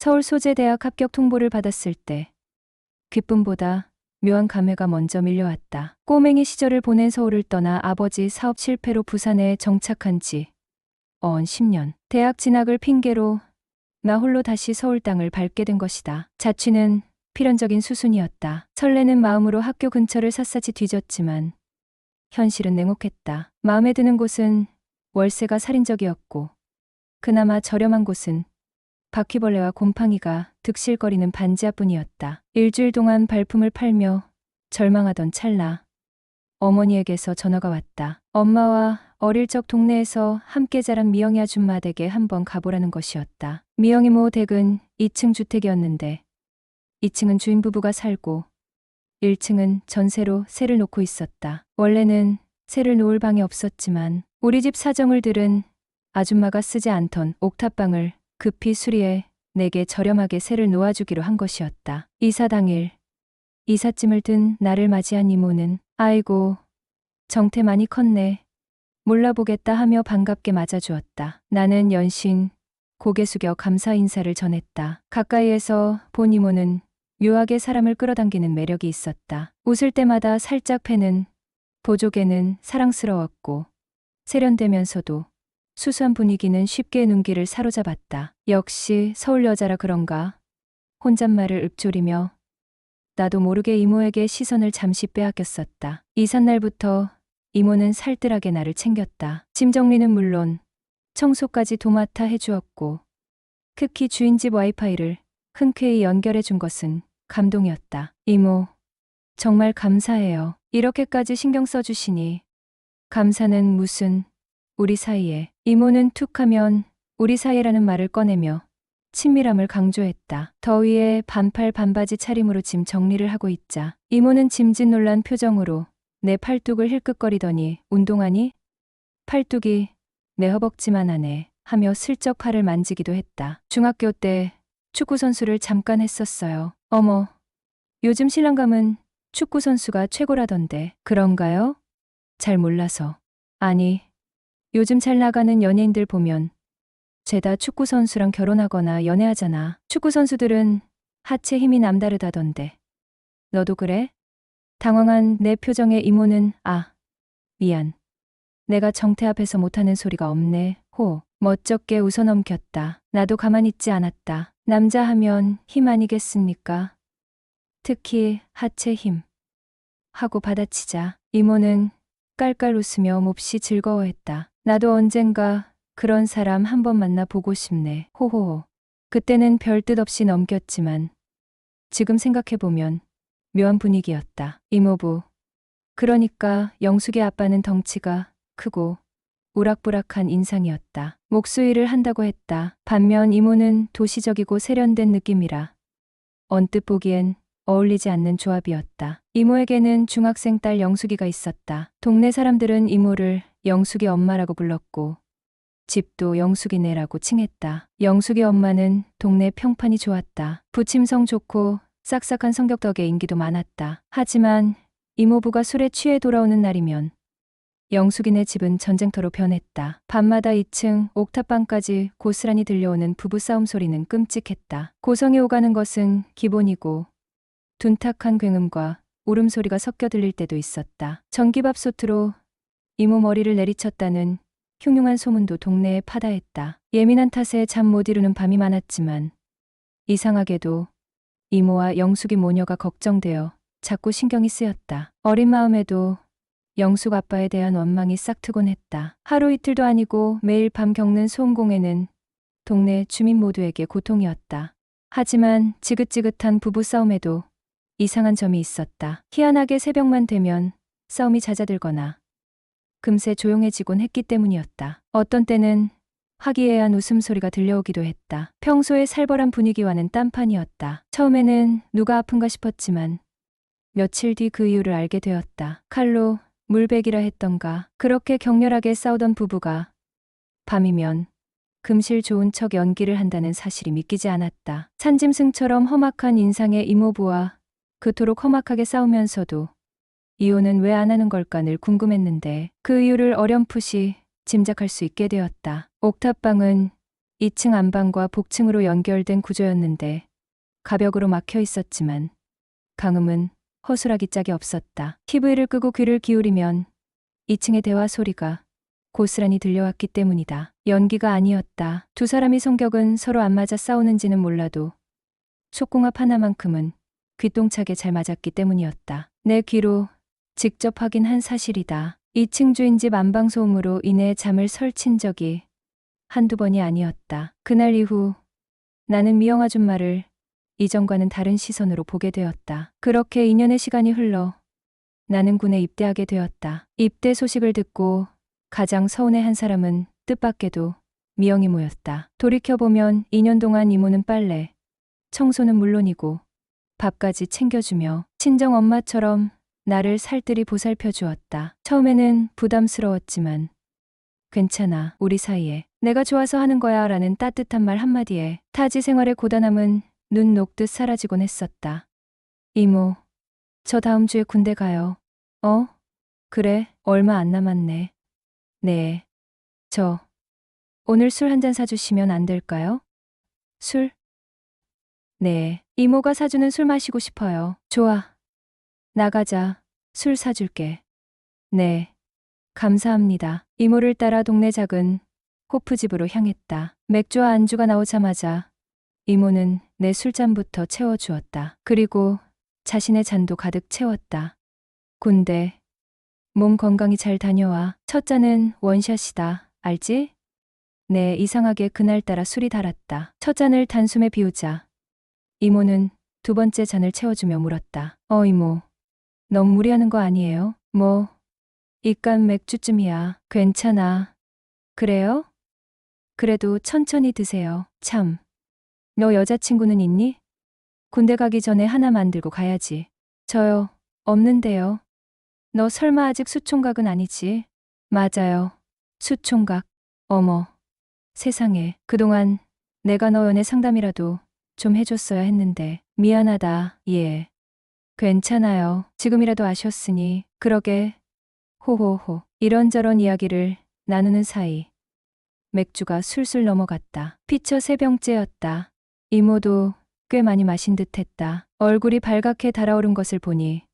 서울소재대학 합격 통보를 받았을 때 기쁨보다 묘한 감회가 먼저 밀려왔다. 꼬맹이 시절을 보낸 서울을 떠나 아버지 사업 실패로 부산에 정착한 지 어언 10년. 대학 진학을 핑계로 나 홀로 다시 서울 땅을 밟게 된 것이다. 자취는 필연적인 수순이었다. 설레는 마음으로 학교 근처를 샅샅이 뒤졌지만 현실은 냉혹했다. 마음에 드는 곳은 월세가 살인적이었고 그나마 저렴한 곳은 바퀴벌레와 곰팡이가 득실거리는 반지하뿐이었다. 일주일 동안 발품을 팔며 절망하던 찰나 어머니에게서 전화가 왔다. 엄마와 어릴 적 동네에서 함께 자란 미영이 아줌마 댁에 한번 가보라는 것이었다. 미영이 모 댁은 2층 주택이었는데 2층은 주인 부부가 살고 1층은 전세로 새를 놓고 있었다. 원래는 새를 놓을 방이 없었지만 우리 집 사정을 들은 아줌마가 쓰지 않던 옥탑방을 급히 수리해 내게 저렴하게 새를 놓아주기로 한 것이었다. 이사 당일 이삿짐을 든 나를 맞이한 이모는 아이고 정태 많이 컸네. 몰라보겠다 하며 반갑게 맞아주었다. 나는 연신 고개 숙여 감사 인사를 전했다. 가까이에서 본 이모는 묘하게 사람을 끌어당기는 매력이 있었다. 웃을 때마다 살짝 패는 보조개는 사랑스러웠고 세련되면서도 수수한 분위기는 쉽게 눈길을 사로잡았다. 역시 서울 여자라 그런가? 혼잣말을 읊조리며 나도 모르게 이모에게 시선을 잠시 빼앗겼었다. 이삿날부터 이모는 살뜰하게 나를 챙겼다. 짐 정리는 물론 청소까지 도맡아 해주었고 특히 주인집 와이파이를 흔쾌히 연결해 준 것은 감동이었다. 이모, 정말 감사해요. 이렇게까지 신경 써주시니. 감사는 무슨, 우리 사이에. 이모는 툭 하면 우리 사이라는 말을 꺼내며 친밀함을 강조했다. 더위에 반팔 반바지 차림으로 짐 정리를 하고 있자 이모는 짐짓 놀란 표정으로 내 팔뚝을 힐끗거리더니 운동하니? 팔뚝이 내 허벅지만 하네 하며 슬쩍 팔을 만지기도 했다. 중학교 때 축구선수를 잠깐 했었어요. 어머, 요즘 신랑감은 축구선수가 최고라던데. 그런가요? 잘 몰라서. 아니, 요즘 잘 나가는 연예인들 보면 죄다 축구선수랑 결혼하거나 연애하잖아. 축구선수들은 하체 힘이 남다르다던데. 너도 그래? 당황한 내 표정에 이모는 미안. 내가 정태 앞에서 못하는 소리가 없네. 호. 멋쩍게 웃어넘겼다. 나도 가만히 있지 않았다. 남자 하면 힘 아니겠습니까? 특히 하체 힘. 하고 받아치자 이모는 깔깔 웃으며 몹시 즐거워했다. 나도 언젠가 그런 사람 한번 만나보고 싶네. 호호호. 그때는 별 뜻 없이 넘겼지만 지금 생각해보면 묘한 분위기였다. 이모부. 그러니까 영숙의 아빠는 덩치가 크고 우락부락한 인상이었다. 목수일을 한다고 했다. 반면 이모는 도시적이고 세련된 느낌이라 언뜻 보기엔 어울리지 않는 조합이었다. 이모에게는 중학생 딸 영숙이가 있었다. 동네 사람들은 이모를 영숙이 엄마라고 불렀고 집도 영숙이네라고 칭했다. 영숙이 엄마는 동네 평판이 좋았다. 부침성 좋고 싹싹한 성격 덕에 인기도 많았다. 하지만 이모부가 술에 취해 돌아오는 날이면 영숙이네 집은 전쟁터로 변했다. 밤마다 2층 옥탑방까지 고스란히 들려오는 부부싸움 소리는 끔찍했다. 고성이 오가는 것은 기본이고 둔탁한 굉음과 울음소리가 섞여 들릴 때도 있었다. 전기밥솥으로 이모 머리를 내리쳤다는 흉흉한 소문도 동네에 파다했다. 예민한 탓에 잠 못 이루는 밤이 많았지만 이상하게도 이모와 영숙이 모녀가 걱정되어 자꾸 신경이 쓰였다. 어린 마음에도 영숙 아빠에 대한 원망이 싹트곤 했다. 하루 이틀도 아니고 매일 밤 겪는 소음공해는 동네 주민 모두에게 고통이었다. 하지만 지긋지긋한 부부싸움에도 이상한 점이 있었다. 희한하게 새벽만 되면 싸움이 잦아들거나 금세 조용해지곤 했기 때문이었다. 어떤 때는 화기애애한 웃음소리가 들려오기도 했다. 평소의 살벌한 분위기와는 딴판이었다. 처음에는 누가 아픈가 싶었지만 며칠 뒤 그 이유를 알게 되었다. 칼로 물베기라 했던가. 그렇게 격렬하게 싸우던 부부가 밤이면 금실 좋은 척 연기를 한다는 사실이 믿기지 않았다. 산짐승처럼 험악한 인상의 이모부와 그토록 험악하게 싸우면서도 이혼은 왜 안 하는 걸까 늘 궁금했는데 그 이유를 어렴풋이 짐작할 수 있게 되었다. 옥탑방은 2층 안방과 복층으로 연결된 구조였는데 가벽으로 막혀 있었지만 강음은 허술하기 짝이 없었다. TV를 끄고 귀를 기울이면 2층의 대화 소리가 고스란히 들려왔기 때문이다. 연기가 아니었다. 두 사람이 성격은 서로 안 맞아 싸우는지는 몰라도 속궁합 하나만큼은 귀똥차게 잘 맞았기 때문이었다. 내 귀로 직접 확인한 사실이다. 2층 주인집 안방소음으로 인해 잠을 설친 적이 한두 번이 아니었다. 그날 이후 나는 미영 아줌마를 이전과는 다른 시선으로 보게 되었다. 그렇게 2년의 시간이 흘러 나는 군에 입대하게 되었다. 입대 소식을 듣고 가장 서운해한 사람은 뜻밖에도 미영 이모였다. 돌이켜보면 2년 동안 이모는 빨래, 청소는 물론이고 밥까지 챙겨주며 친정 엄마처럼 나를 살뜰히 보살펴 주었다. 처음에는 부담스러웠지만 괜찮아, 우리 사이에 내가 좋아서 하는 거야 라는 따뜻한 말 한마디에 타지 생활의 고단함은 눈 녹듯 사라지곤 했었다. 이모, 저 다음 주에 군대 가요. 그래, 얼마 안 남았네. 네. 오늘 술 한 잔 사주시면 안 될까요? 술? 네. 이모가 사주는 술 마시고 싶어요. 좋아. 나가자. 술 사줄게. 네. 감사합니다. 이모를 따라 동네 작은 호프집으로 향했다. 맥주와 안주가 나오자마자 이모는 내 술잔부터 채워주었다. 그리고 자신의 잔도 가득 채웠다. 군대, 몸 건강히 잘 다녀와. 첫 잔은 원샷이다. 알지? 네, 이상하게 그날따라 술이 달았다. 첫 잔을 단숨에 비우자 이모는 두 번째 잔을 채워주며 물었다. 이모, 너무 무리하는 거 아니에요? 뭐, 이깟 맥주쯤이야. 괜찮아. 그래요? 그래도 천천히 드세요. 참, 너 여자친구는 있니? 군대 가기 전에 하나 만들고 가야지. 저요, 없는데요. 너 설마 아직 수총각은 아니지? 맞아요. 수총각. 어머, 세상에. 그동안 내가 너 연애 상담이라도 좀 해줬어야 했는데. 미안하다. 예. 괜찮아요. 지금이라도 아셨으니. 그러게. 호호호. 이런저런 이야기를 나누는 사이 맥주가 술술 넘어갔다. 피처 3병째였다. 이모도 꽤 많이 마신 듯했다. 얼굴이 발갛게 달아오른 것을 보니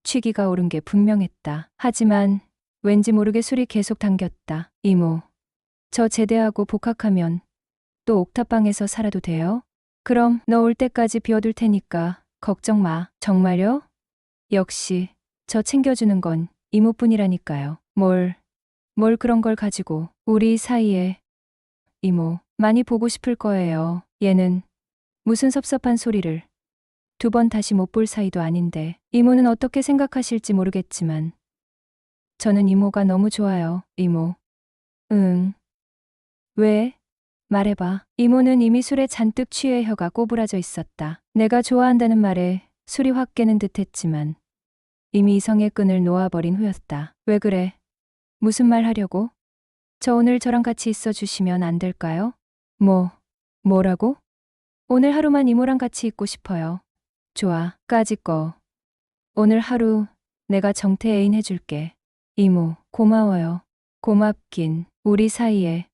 취기가 오른 게 분명했다. 하지만 왠지 모르게 술이 계속 당겼다. 이모, 저 제대하고 복학하면 또 옥탑방에서 살아도 돼요? 그럼 너 올 때까지 비워둘 테니까 걱정 마. 정말요? 역시 저 챙겨주는 건 이모뿐이라니까요. 뭘 그런 걸 가지고. 우리 사이에. 이모, 많이 보고 싶을 거예요. 얘는 무슨 섭섭한 소리를. 2번 다시 못 볼 사이도 아닌데. 이모는 어떻게 생각하실지 모르겠지만 저는 이모가 너무 좋아요. 이모. 응. 왜? 말해봐. 이모는 이미 술에 잔뜩 취해 혀가 꼬부라져 있었다. 내가 좋아한다는 말에 술이 확 깨는 듯했지만 이미 이성의 끈을 놓아버린 후였다. 왜 그래? 무슨 말 하려고? 저 오늘 저랑 같이 있어 주시면 안 될까요? 뭐라고? 오늘 하루만 이모랑 같이 있고 싶어요. 좋아, 까짓 거. 오늘 하루 내가 정태 애인 해줄게. 이모, 고마워요. 고맙긴. 우리 사이에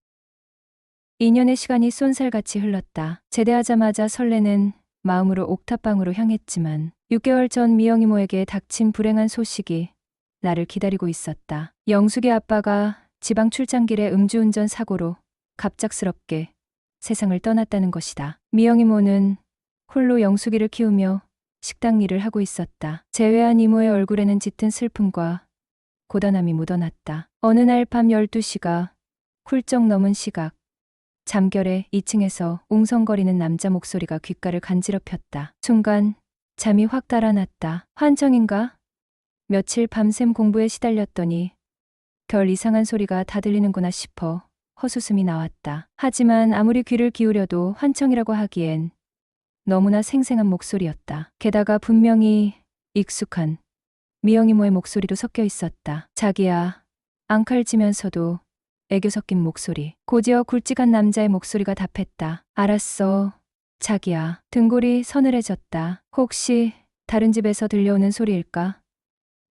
2년의 시간이 쏜살같이 흘렀다. 제대하자마자 설레는 마음으로 옥탑방으로 향했지만 6개월 전 미영 이모에게 닥친 불행한 소식이 나를 기다리고 있었다. 영숙의 아빠가 지방 출장길에 음주운전 사고로 갑작스럽게 세상을 떠났다는 것이다. 미영 이모는 홀로 영숙이를 키우며 식당 일을 하고 있었다. 재회한 이모의 얼굴에는 짙은 슬픔과 고단함이 묻어났다. 어느 날 밤 12시가 훌쩍 넘은 시각, 잠결에 2층에서 웅성거리는 남자 목소리가 귓가를 간지럽혔다. 순간 잠이 확 달아났다. 환청인가? 며칠 밤샘 공부에 시달렸더니 별 이상한 소리가 다 들리는구나 싶어 헛웃음이 나왔다. 하지만 아무리 귀를 기울여도 환청이라고 하기엔 너무나 생생한 목소리였다. 게다가 분명히 익숙한 미영 이모의 목소리도 섞여 있었다. 자기야. 앙칼지면서도 애교 섞인 목소리. 고지어 굵직한 남자의 목소리가 답했다. 알았어. 자기야. 등골이 서늘해졌다. 혹시 다른 집에서 들려오는 소리일까?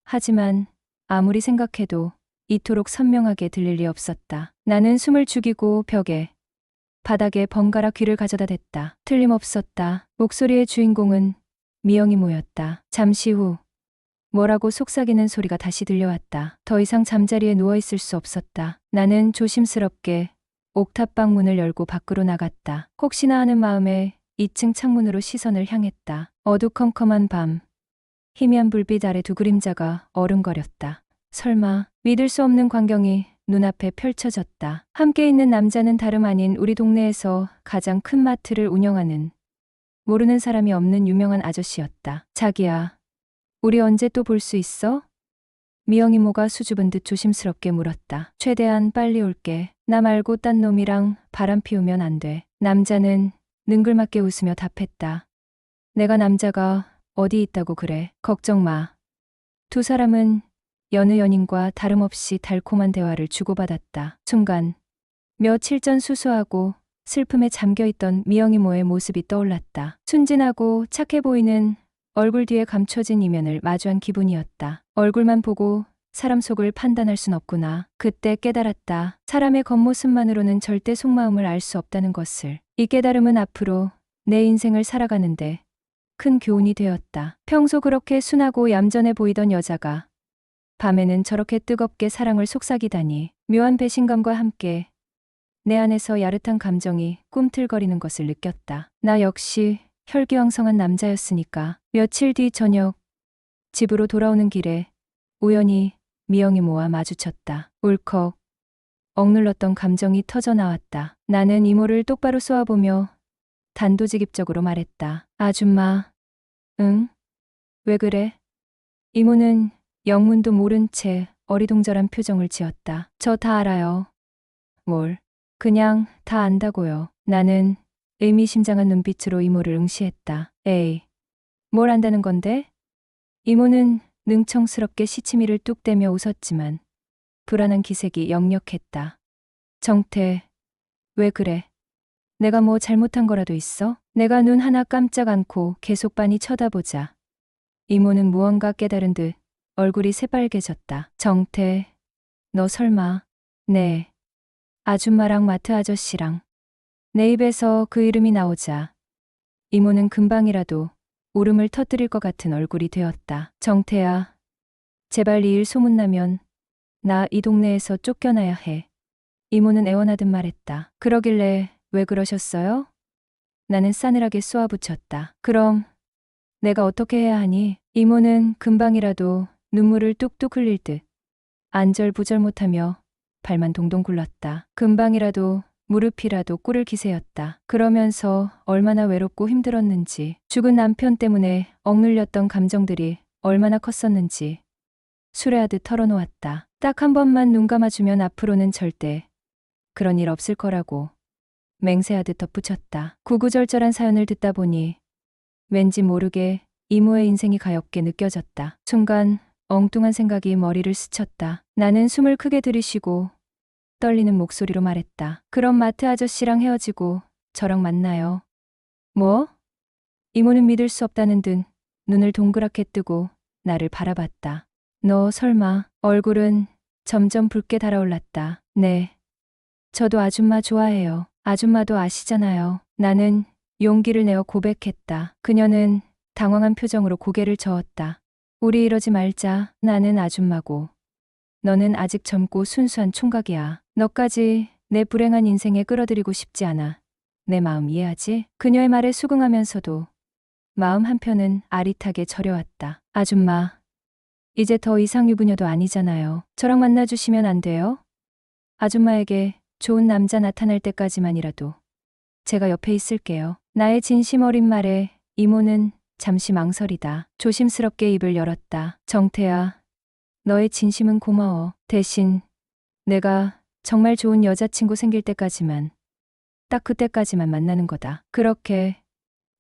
하지만 아무리 생각해도 이토록 선명하게 들릴 리 없었다. 나는 숨을 죽이고 벽에 바닥에 번갈아 귀를 가져다 댔다. 틀림없었다. 목소리의 주인공은 미영이모였다. 잠시 후 뭐라고 속삭이는 소리가 다시 들려왔다. 더 이상 잠자리에 누워있을 수 없었다. 나는 조심스럽게 옥탑방 문을 열고 밖으로 나갔다. 혹시나 하는 마음에 2층 창문으로 시선을 향했다. 어두컴컴한 밤, 희미한 불빛 아래 두 그림자가 어른거렸다. 설마 믿을 수 없는 광경이 눈앞에 펼쳐졌다. 함께 있는 남자는 다름 아닌 우리 동네에서 가장 큰 마트를 운영하는 모르는 사람이 없는 유명한 아저씨였다. 자기야, 우리 언제 또 볼 수 있어? 미영이모가 수줍은 듯 조심스럽게 물었다. 최대한 빨리 올게. 나 말고 딴 놈이랑 바람 피우면 안 돼. 남자는 능글맞게 웃으며 답했다. 내가 남자가 어디 있다고 그래. 걱정 마. 두 사람은 여느 연인과 다름없이 달콤한 대화를 주고받았다. 순간 며칠 전 수수하고 슬픔에 잠겨있던 미영이모의 모습이 떠올랐다. 순진하고 착해 보이는 얼굴 뒤에 감춰진 이면을 마주한 기분이었다. 얼굴만 보고 사람 속을 판단할 순 없구나. 그때 깨달았다. 사람의 겉모습만으로는 절대 속마음을 알 수 없다는 것을. 이 깨달음은 앞으로 내 인생을 살아가는데 큰 교훈이 되었다. 평소 그렇게 순하고 얌전해 보이던 여자가 밤에는 저렇게 뜨겁게 사랑을 속삭이다니. 묘한 배신감과 함께 내 안에서 야릇한 감정이 꿈틀거리는 것을 느꼈다. 나 역시 혈기왕성한 남자였으니까. 며칠 뒤 저녁, 집으로 돌아오는 길에 우연히 미영이모와 마주쳤다. 울컥 억눌렀던 감정이 터져 나왔다. 나는 이모를 똑바로 쏘아보며 단도직입적으로 말했다. 아줌마. 응? 왜 그래? 이모는 영문도 모른 채 어리둥절한 표정을 지었다. 저 다 알아요. 뭘? 그냥 다 안다고요. 나는 의미심장한 눈빛으로 이모를 응시했다. 에이, 뭘 안다는 건데? 이모는 능청스럽게 시치미를 뚝 떼며 웃었지만 불안한 기색이 역력했다. 정태, 왜 그래? 내가 뭐 잘못한 거라도 있어? 내가 눈 하나 깜짝 않고 계속 빤히 쳐다보자 이모는 무언가 깨달은 듯 얼굴이 새빨개졌다. 정태, 너 설마. 네. 아줌마랑 마트 아저씨랑. 내 입에서 그 이름이 나오자 이모는 금방이라도 울음을 터뜨릴 것 같은 얼굴이 되었다. 정태야, 제발 이 일 소문나면 나 이 동네에서 쫓겨나야 해. 이모는 애원하듯 말했다. 그러길래 왜 그러셨어요? 나는 싸늘하게 쏘아붙였다. 그럼 내가 어떻게 해야 하니? 이모는 금방이라도 눈물을 뚝뚝 흘릴 듯 안절부절 못하며 발만 동동 굴렀다. 금방이라도 무릎이라도 꿇을 기세였다. 그러면서 얼마나 외롭고 힘들었는지, 죽은 남편 때문에 억눌렸던 감정들이 얼마나 컸었는지 수레하듯 털어놓았다. 딱 한 번만 눈 감아주면 앞으로는 절대 그런 일 없을 거라고 맹세하듯 덧붙였다. 구구절절한 사연을 듣다 보니 왠지 모르게 이모의 인생이 가엾게 느껴졌다. 순간 엉뚱한 생각이 머리를 스쳤다. 나는 숨을 크게 들이쉬고 떨리는 목소리로 말했다. 그럼 마트 아저씨랑 헤어지고 저랑 만나요. 뭐? 이모는 믿을 수 없다는 듯 눈을 동그랗게 뜨고 나를 바라봤다. 너 설마. 얼굴은 점점 붉게 달아올랐다. 네. 저도 아줌마 좋아해요. 아줌마도 아시잖아요. 나는 용기를 내어 고백했다. 그녀는 당황한 표정으로 고개를 저었다. 우리 이러지 말자. 나는 아줌마고 너는 아직 젊고 순수한 총각이야. 너까지 내 불행한 인생에 끌어들이고 싶지 않아. 내 마음 이해하지? 그녀의 말에 수긍하면서도 마음 한편은 아릿하게 저려왔다. 아줌마, 이제 더 이상 유부녀도 아니잖아요. 저랑 만나주시면 안 돼요? 아줌마에게 좋은 남자 나타날 때까지만이라도 제가 옆에 있을게요. 나의 진심 어린 말에 이모는 잠시 망설이다 조심스럽게 입을 열었다. 정태야, 너의 진심은 고마워. 대신 내가 정말 좋은 여자친구 생길 때까지만, 딱 그때까지만 만나는 거다. 그렇게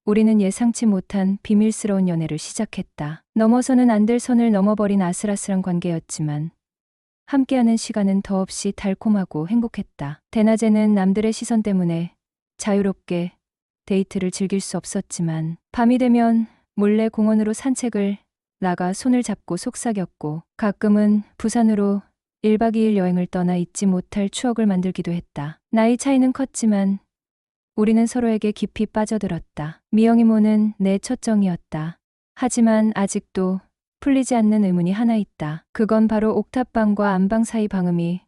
우리는 예상치 못한 비밀스러운 연애를 시작했다. 넘어서는 안 될 선을 넘어버린 아슬아슬한 관계였지만 함께하는 시간은 더없이 달콤하고 행복했다. 대낮에는 남들의 시선 때문에 자유롭게 데이트를 즐길 수 없었지만 밤이 되면 몰래 공원으로 산책을 나가 손을 잡고 속삭였고 가끔은 부산으로 1박 2일 여행을 떠나 잊지 못할 추억을 만들기도 했다. 나이 차이는 컸지만 우리는 서로에게 깊이 빠져들었다. 미영이모는 내 첫 정이었다. 하지만 아직도 풀리지 않는 의문이 하나 있다. 그건 바로 옥탑방과 안방 사이 방음이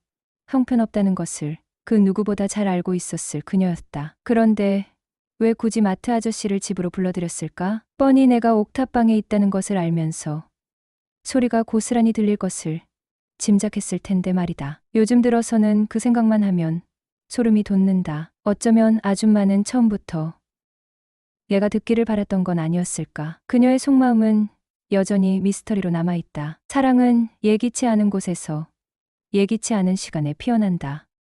형편없다는 것을 그 누구보다 잘 알고 있었을 그녀였다. 그런데 왜 굳이 마트 아저씨를 집으로 불러들였을까? 뻔히 내가 옥탑방에 있다는 것을 알면서 소리가 고스란히 들릴 것을 짐작했을 텐데 말이다. 요즘 들어서는 그 생각만 하면 소름이 돋는다. 어쩌면 아줌마는 처음부터 얘가 듣기를 바랐던 건 아니었을까. 그녀의 속마음은 여전히 미스터리로 남아있다. 사랑은 예기치 않은 곳에서 예기치 않은 시간에 피어난다.